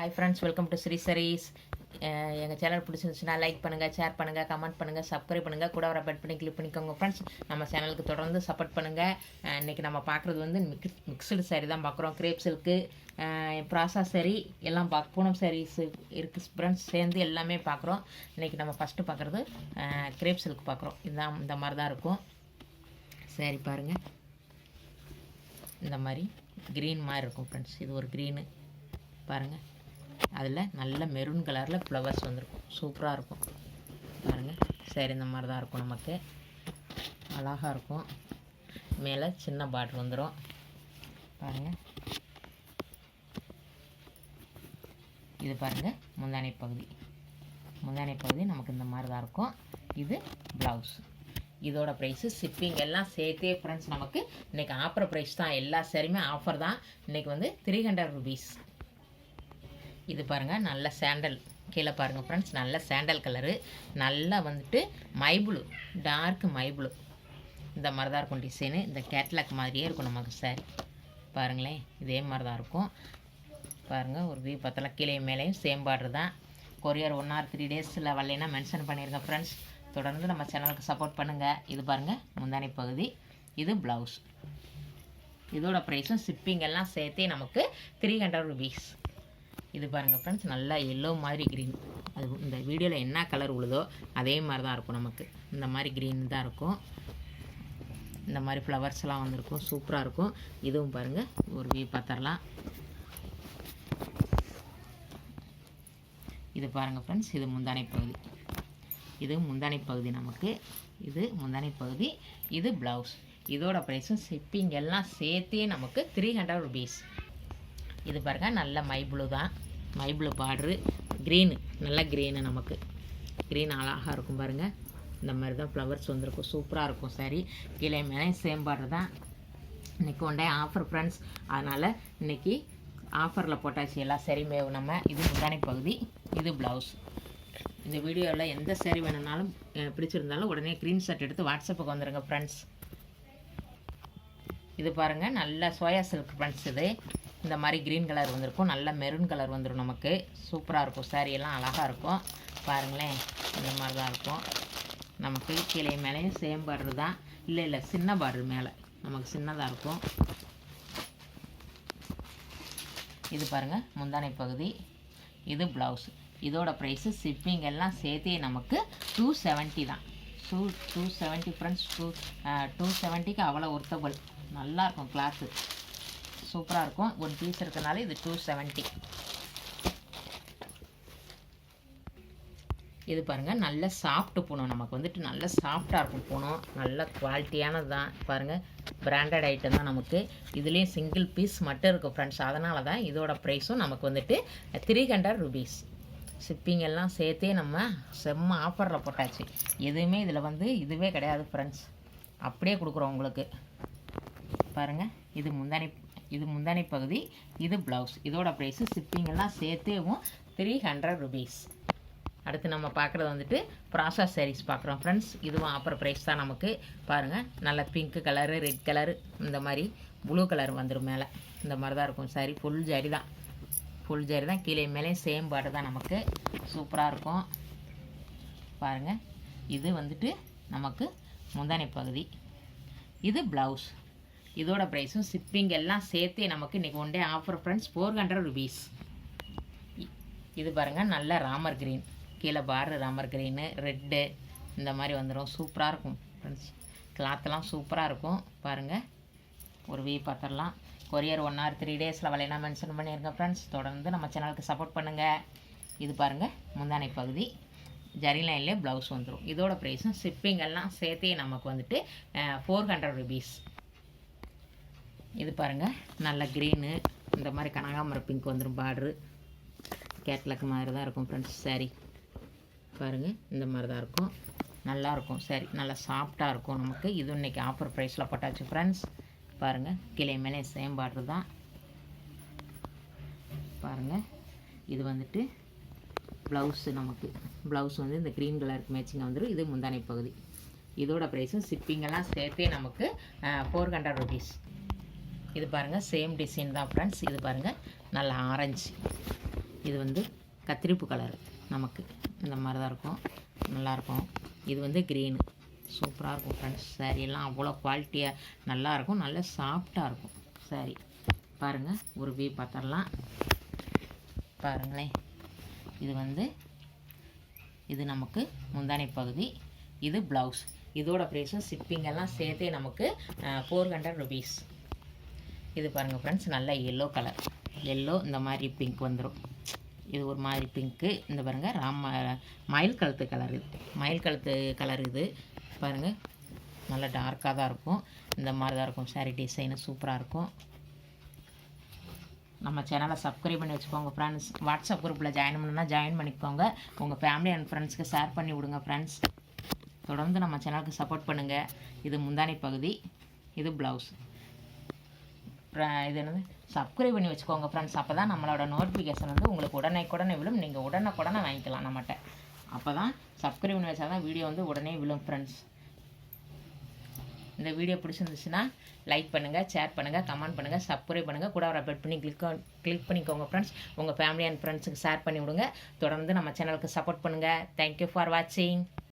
Hi friends, welcome to SAREES. எங்கள் channel பிடிச்சிருந்துச்சுன்னா like பண்ணுங்கள், ஷேர் பண்ணுங்கள், கமெண்ட் பண்ணுங்கள், சப்ஸ்கிரைப் பண்ணுங்கள், கூட வர பெல் பண்ணி கிளிக் பண்ணிக்கோங்க ஃப்ரெண்ட்ஸ். நம்ம சேனலுக்கு தொடர்ந்து சப்போர்ட் பண்ணுங்கள். இன்றைக்கி நம்ம பார்க்குறது வந்து மிக்சடு சாரீ தான் பார்க்குறோம். கிரேப் சில்க்கு, ப்ராசா சாரீ எல்லாம் பூனம் சாரீஸ் இருக்குது ஃப்ரெண்ட்ஸ், சேர்ந்து எல்லாமே பார்க்குறோம். இன்றைக்கி நம்ம ஃபஸ்ட்டு பார்க்குறது கிரேப் சில்க் பார்க்குறோம். இதுதான் இந்த மாதிரி தான் இருக்கும் சாரீ. பாருங்கள், இந்த மாதிரி க்ரீன் மாதிரி இருக்கும் ஃப்ரெண்ட்ஸ். இது ஒரு க்ரீனு பாருங்கள், அதில் நல்ல மெரூன் கலரில் ஃப்ளவர்ஸ் வந்துருக்கும், சூப்பராக இருக்கும் பாருங்கள். சரி, இந்த மாதிரி தான் இருக்கும், நமக்கு அழகாக இருக்கும். மேலே சின்ன பார்டர் வந்துடும் பாருங்கள். இது பாருங்கள் முந்தானை பகுதி, முந்தானை பகுதி நமக்கு இந்த மாதிரி தான் இருக்கும். இது ப்ளவுஸ். இதோட ப்ரைஸு ஷிப்பிங் எல்லாம் சேர்த்தே ஃப்ரெண்ட்ஸ் நமக்கு இன்றைக்கி ஆஃபர் ப்ரைஸ் தான். எல்லா சாரியுமே ஆஃபர் தான். இன்றைக்கி வந்து 300 rupees. இது பாருங்கள், நல்ல சாண்டல், கீழே பாருங்கள் ஃப்ரெண்ட்ஸ், நல்ல சாண்டல் கலரு, நல்லா வந்துட்டு மைப்ளூ, டார்க் மைப்ளூ, இந்த மாதிரி தான் இருக்கும் டிசைனு. இந்த கேட்லாக் மாதிரியே இருக்கும் நமக்கு சாரி. பாருங்களேன், இதே மாதிரி தான் இருக்கும் பாருங்கள். ஒரு வியூ பார்த்தலாம், கீழே மேலேயும் சேம் பார்டர் தான். கொரியர் 1 or 3 days வரலைன்னா மென்ஷன் பண்ணிடுங்க ஃப்ரெண்ட்ஸ். தொடர்ந்து நம்ம சேனலுக்கு சப்போர்ட் பண்ணுங்கள். இது பாருங்கள் முந்தானை பகுதி, இது ப்ளவுஸ். இதோட ப்ரைஸும் ஷிப்பிங் எல்லாம் சேர்த்தே நமக்கு 300 rupees. இது பாருங்கள் ஃப்ரெண்ட்ஸ், நல்லா எல்லோ மாதிரி க்ரீன், அது இந்த வீடியோவில் என்ன கலர் உழுதோ அதே மாதிரி தான் இருக்கும் நமக்கு. இந்த மாதிரி க்ரீன் தான் இருக்கும், இந்த மாதிரி ஃப்ளவர்ஸ்லாம் வந்திருக்கும், சூப்பராக இருக்கும். இதுவும் பாருங்கள், ஒரு வியூ பார்த்துடலாம். இது பாருங்கள் ஃப்ரெண்ட்ஸ், இது முந்தானை பகுதி, இது முந்தானை பகுதி நமக்கு, இது முந்தானை பகுதி, இது ப்ளவுஸ். இதோட ப்ரைஸும் ஷிப்பிங் எல்லாம் சேர்த்தே நமக்கு 300 rupees. இது பாருங்கள், நல்ல மைப்ளூ தான், மைப்ளூ பார்ட்ரு, க்ரீனு, நல்ல க்ரீனு நமக்கு, க்ரீன் அழகாக இருக்கும் பாருங்கள். இந்த மாதிரி தான் ஃப்ளவர்ஸ் வந்திருக்கும், சூப்பராக இருக்கும் சாரி. கீழே மேலே சேம் பார்டர் தான். இன்றைக்கி ஒன் டே ஆஃபர் ஃப்ரெண்ட்ஸ், அதனால் இன்றைக்கி ஆஃபரில் போட்டாச்சு எல்லா சாரியுமே நம்ம. இது முந்தானை பகுதி, இது ப்ளவுஸ். இந்த வீடியோவில் எந்த சாரி வேணும்னாலும் பிடிச்சிருந்தாலும் உடனே ஸ்க்ரீன்ஷாட் எடுத்து வாட்ஸ்அப்புக்கு வந்துடுங்க ஃப்ரெண்ட்ஸ். இது பாருங்கள், நல்ல சோயா சில்க் ஃப்ரெண்ட்ஸ். இது இந்த மாதிரி க்ரீன் கலர் வந்திருக்கும், நல்ல மெரூன் கலர் வந்துடும் நமக்கு, சூப்பராக இருக்கும். சாரி எல்லாம் அழகாக இருக்கும் பாருங்களேன். இந்த மாதிரி தான் இருக்கும் நமக்கு. கீழே மேலேயும் சேம் பார்டர் தான், இல்லை சின்ன பார்டர் மேலே நமக்கு சின்னதாக இருக்கும். இது பாருங்கள் முந்தானை பகுதி, இது ப்ளவுஸ். இதோட ப்ரைஸு ஷிப்பிங் எல்லாம் சேர்த்தே நமக்கு 270 தான். 270 ஃப்ரெண்ட்ஸ். 270க்கு அவ்வளோ ஒர்த்தபிள், நல்லாயிருக்கும் கிளாத்து, சூப்பராக இருக்கும். ஒரு பீஸ் இருக்கனால இது 270. இது பாருங்கள், நல்ல சாஃப்ட்டு பூனம், நமக்கு வந்துட்டு நல்ல சாஃப்டாக இருக்கும் பூனம், நல்ல குவாலிட்டியானது தான் பாருங்கள். பிராண்டட் ஐட்டம் தான் நமக்கு. இதுலேயும் சிங்கிள் பீஸ் மட்டும் இருக்கும் ஃப்ரெண்ட்ஸ், அதனால தான் இதோட ப்ரைஸும் நமக்கு வந்துட்டு 300 rupees. ஷிப்பிங் எல்லாம் சேர்த்தே நம்ம செம்ம ஆஃபரில் போட்டாச்சு. எதுவுமே இதில் வந்து இதுவே கிடையாது ஃப்ரெண்ட்ஸ், அப்படியே கொடுக்குறோம் உங்களுக்கு பாருங்கள். இது முந்தானை பகுதி, இது ப்ளவுஸ். இதோட ப்ரைஸு ஷிப்பிங் எல்லாம் சேர்த்தேவும் 300 rupees. அடுத்து நம்ம பார்க்குறது வந்துட்டு ப்ராசா சாரீஸ் பார்க்குறோம் ஃப்ரெண்ட்ஸ். இதுவும் ஆஃபர் ப்ரைஸ் தான் நமக்கு. பாருங்கள், நல்ல பிங்க் கலரு, ரெட் கலரு, இந்த மாதிரி ப்ளூ கலர் வந்துடும் மேலே. இந்த மாதிரி தான் இருக்கும் சாரி. ஃபுல் ஜரி தான், ஃபுல் ஜரி தான். கீழே மேலே சேம் பார்டர் தான் நமக்கு, சூப்பராக இருக்கும் பாருங்கள். இது வந்துட்டு நமக்கு முந்தானை பகுதி, இது ப்ளவுஸ். இதோட ப்ரைஸும் ஷிப்பிங் எல்லாம் சேர்த்தே நமக்கு இன்றைக்கி one day offer friends 400 rupees. இது பாருங்கள், நல்ல ராமர் க்ரீன், கீழே பார்டர் ராமர் க்ரீனு, ரெட்டு, இந்த மாதிரி வந்துடும், சூப்பராக இருக்கும் ஃப்ரெண்ட்ஸ். கிளாத்தெல்லாம் சூப்பராக இருக்கும் பாருங்கள். ஒரு வியூ பார்த்துடலாம். கொரியர் 1 or 3 days வரலைன்னா மென்ஷன் பண்ணிடுங்க ஃப்ரெண்ட்ஸ். தொடர்ந்து நம்ம சேனலுக்கு சப்போர்ட் பண்ணுங்கள். இது பாருங்கள் முந்தானை பகுதி, ஜரி லைன்லேயே ப்ளவுஸ் வந்துடும். இதோட ப்ரைஸும் ஷிப்பிங் எல்லாம் சேர்த்தே நமக்கு வந்துட்டு 400 rupees. இது பாருங்கள், நல்ல க்ரீனு, இந்த மாதிரி கனகாமரம் பிங்க் வந்துடும் பார்ட்ரு, கேட்லாக் மாதிரி தான் இருக்கும் ஃப்ரெண்ட்ஸ். சாரி பாருங்கள், இந்த மாதிரி தான் இருக்கும், நல்லாயிருக்கும் சாரி, நல்லா சாஃப்டாக இருக்கும் நமக்கு. இது இன்றைக்கி ஆஃபர் ப்ரைஸில் போட்டாச்சு ஃப்ரெண்ட்ஸ். பாருங்கள், கீழே மேலே சேம் பார்டர் தான் பாருங்கள். இது வந்துட்டு ப்ளவுஸு நமக்கு. ப்ளவுஸ் வந்து இந்த க்ரீன் கலருக்கு மேட்சிங்காக வந்துடும். இது முந்தானை பகுதி. இதோட ப்ரைஸும் ஷிப்பிங்கெல்லாம் சேர்த்தே நமக்கு 400 rupees. இது பாருங்கள், சேம் டிசைன் தான் ஃப்ரெண்ட்ஸ். இது பாருங்கள், நல்ல ஆரஞ்சு, இது வந்து கத்திரிப்பு கலரு நமக்கு இந்த மாதிரி தான் இருக்கும், நல்லாயிருக்கும். இது வந்து க்ரீனு, சூப்பராக இருக்கும் ஃப்ரெண்ட்ஸ். சாரீலாம் அவ்வளோ குவாலிட்டியாக நல்லாயிருக்கும், நல்ல சாஃப்டாக இருக்கும் சாரீ. பாருங்கள், ஒரு வியூ பார்த்துடலாம் பாருங்களேன். இது வந்து இது நமக்கு முந்தானை பகுதி, இது ப்ளவுஸ். இதோட ப்ரைஸும் ஷிப்பிங்கெல்லாம் சேர்த்தே நமக்கு 400 ருபீஸ். இது பாருங்கள் ஃப்ரெண்ட்ஸ், நல்ல எல்லோ கலர், எல்லோ இந்த மாதிரி பிங்க் வந்துடும். இது ஒரு மாதிரி பிங்க்கு. இந்த பாருங்கள் மயில் கழுத்து கலர், இது மயில் கழுத்து கலர். இது பாருங்கள், நல்லா டார்க்காக தான் இருக்கும், இந்த மாதிரி தான் இருக்கும். சாரீ டிசைனு சூப்பராக இருக்கும். நம்ம சேனலை சப்ஸ்கிரைப் பண்ணி வச்சுக்கோங்க ஃப்ரெண்ட்ஸ். வாட்ஸ்அப் குரூப்பில் ஜாயின் பண்ணணுன்னா ஜாயின் பண்ணிக்கோங்க. உங்கள் ஃபேமிலி அண்ட் ஃப்ரெண்ட்ஸ்க்கு ஷேர் பண்ணி விடுங்க ஃப்ரெண்ட்ஸ். தொடர்ந்து நம்ம சேனலுக்கு சப்போர்ட் பண்ணுங்கள். இது முந்தானை பகுதி, இது ப்ளவுஸ். இது என்னது, சப்ஸ்கிரைப் பண்ணி வச்சுக்கோங்க ஃப்ரெண்ட்ஸ். அப்போ தான் நம்மளோட நோட்டிஃபிகேஷன் வந்து உங்களுக்கு உடனே விழும். நீங்கள் உடனே வாங்கிக்கலாம் நம்மகிட்ட. அப்போ தான் சப்ஸ்கிரைப் பண்ணி வச்சா தான் வீடியோ வந்து உடனே விழும் ஃப்ரெண்ட்ஸ். இந்த வீடியோ பிடிச்சிருந்துச்சுன்னா லைக் பண்ணுங்கள், ஷேர் பண்ணுங்கள், கமெண்ட் பண்ணுங்கள், சப்ஸ்கிரைப் பண்ணுங்கள், கூட ஒரு அப்டேட் பண்ணி கிளிக் பண்ணிக்கோங்க ஃப்ரெண்ட்ஸ். உங்கள் ஃபேமிலி அண்ட் ஃப்ரெண்ட்ஸுக்கு ஷேர் பண்ணி விடுங்க. தொடர்ந்து நம்ம சேனலுக்கு சப்போர்ட் பண்ணுங்கள். தேங்க்யூ ஃபார் வாட்சிங்.